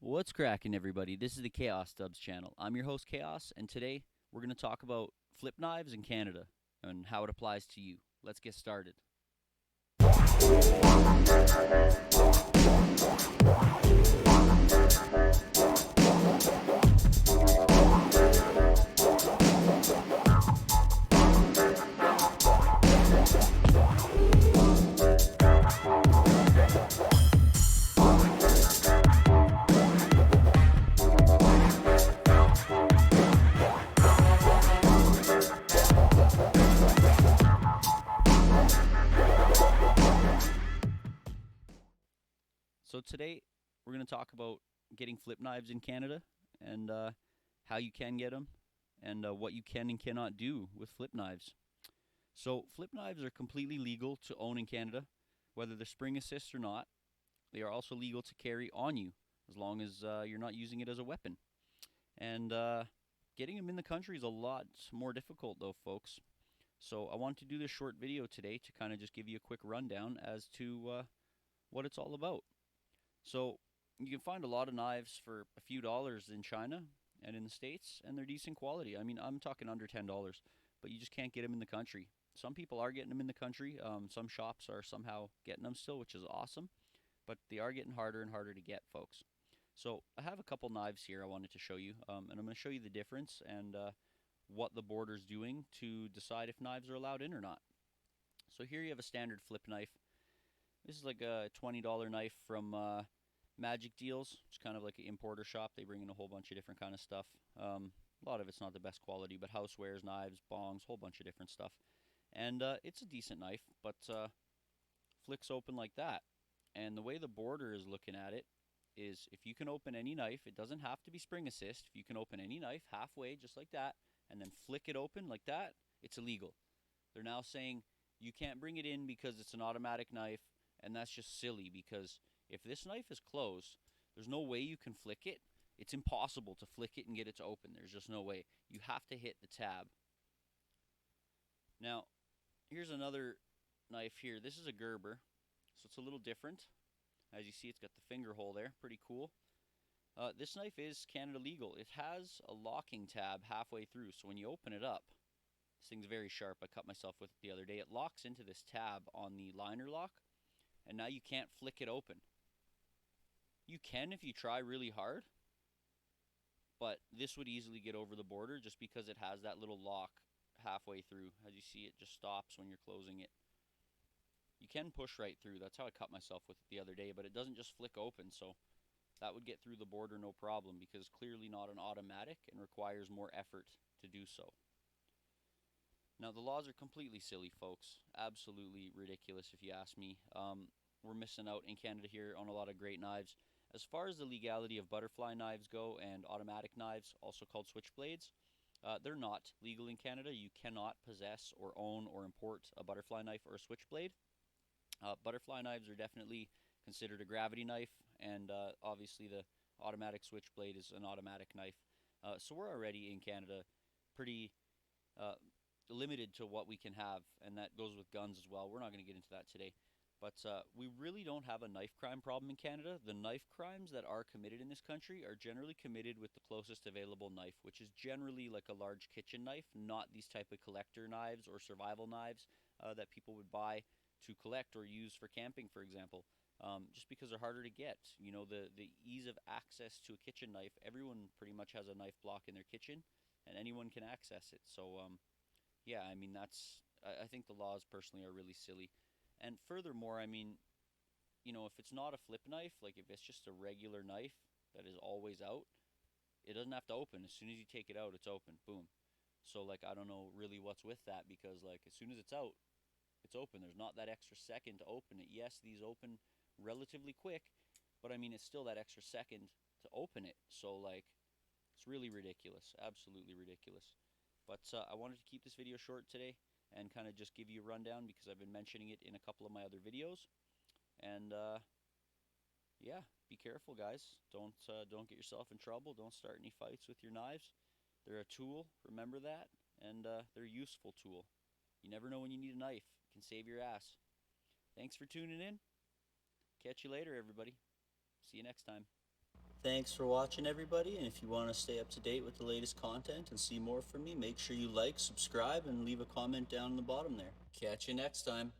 What's cracking, everybody? This is the KhaosDubz channel. I'm your host, Chaos, and today we're going to talk about flip knives in Canada and how it applies to you. Let's get started. So today we're going to talk about getting flip knives in Canada and how you can get them and what you can and cannot do with flip knives. So flip knives are completely legal to own in Canada, whether they're spring assist or not. They are also legal to carry on you as long as you're not using it as a weapon. And getting them in the country is a lot more difficult, though, folks. So I want to do this short video today to kind of just give you a quick rundown as to what it's all about. So you can find a lot of knives for a few dollars in China and in the States, and they're decent quality. I mean, I'm talking under $10, but you just can't get them in the country. Some people are getting them in the country. Some shops are somehow getting them still, which is awesome, but they are getting harder and harder to get, folks. So I have a couple knives here I wanted to show you, and I'm going to show you the difference and what the border's doing to decide if knives are allowed in or not. So here you have a standard flip knife. This is like a $20 knife from Magic Deals. It's kind of like an importer shop. They bring in a whole bunch of different kind of stuff. A lot of it's not the best quality, but housewares, knives, bongs, whole bunch of different stuff. And it's a decent knife, but flicks open like that. And the way the border is looking at it is if you can open any knife, it doesn't have to be spring assist. If you can open any knife halfway, just like that, and then flick it open like that, it's illegal. They're now saying you can't bring it in because it's an automatic knife, and that's just silly because if this knife is closed, there's no way you can flick it. It's impossible to flick it and get it to open. There's just no way. You have to hit the tab. Now, here's another knife here. This is a Gerber, so it's a little different. As you see, it's got the finger hole there. Pretty cool. This knife is Canada legal. It has a locking tab halfway through, so when you open it up, this thing's very sharp. I cut myself with it the other day. It locks into this tab on the liner lock, and now you can't flick it open. You can if you try really hard, but this would easily get over the border just because it has that little lock halfway through. As you see, it just stops when you're closing it. You can push right through. That's how I cut myself with it the other day, but it doesn't just flick open, so that would get through the border no problem because it's clearly not an automatic and requires more effort to do so. Now, the laws are completely silly, folks. Absolutely ridiculous, if you ask me. We're missing out in Canada here on a lot of great knives. As far as the legality of butterfly knives go and automatic knives, also called switchblades, they're not legal in Canada. You cannot possess or own or import a butterfly knife or a switchblade. Butterfly knives are definitely considered a gravity knife, and obviously the automatic switchblade is an automatic knife. So we're already in Canada pretty limited to what we can have, and that goes with guns as well. We're not going to get into that today. But we really don't have a knife crime problem in Canada. The knife crimes that are committed in this country are generally committed with the closest available knife, which is generally like a large kitchen knife, not these type of collector knives or survival knives that people would buy to collect or use for camping, for example, just because they're harder to get. You know, the ease of access to a kitchen knife, everyone pretty much has a knife block in their kitchen, and anyone can access it. So, yeah, I mean, I think the laws personally are really silly. And furthermore, I mean, you know, if it's not a flip knife, like if it's just a regular knife that is always out, it doesn't have to open. As soon as you take it out, it's open. Boom. So, like, I don't know really what's with that because, like, as soon as it's out, it's open. There's not that extra second to open it. Yes, these open relatively quick, but I mean, it's still that extra second to open it. So, like, it's really ridiculous. Absolutely ridiculous. But I wanted to keep this video short today and kind of just give you a rundown because I've been mentioning it in a couple of my other videos. And yeah, be careful, guys. Don't get yourself in trouble. Don't start any fights with your knives. They're a tool. Remember that, and they're a useful tool. You never know when you need a knife. It can save your ass. Thanks for tuning in. Catch you later, everybody. See you next time. Thanks for watching, everybody, and if you want to stay up to date with the latest content and see more from me, make sure you like, subscribe, and leave a comment down in the bottom there. Catch you next time.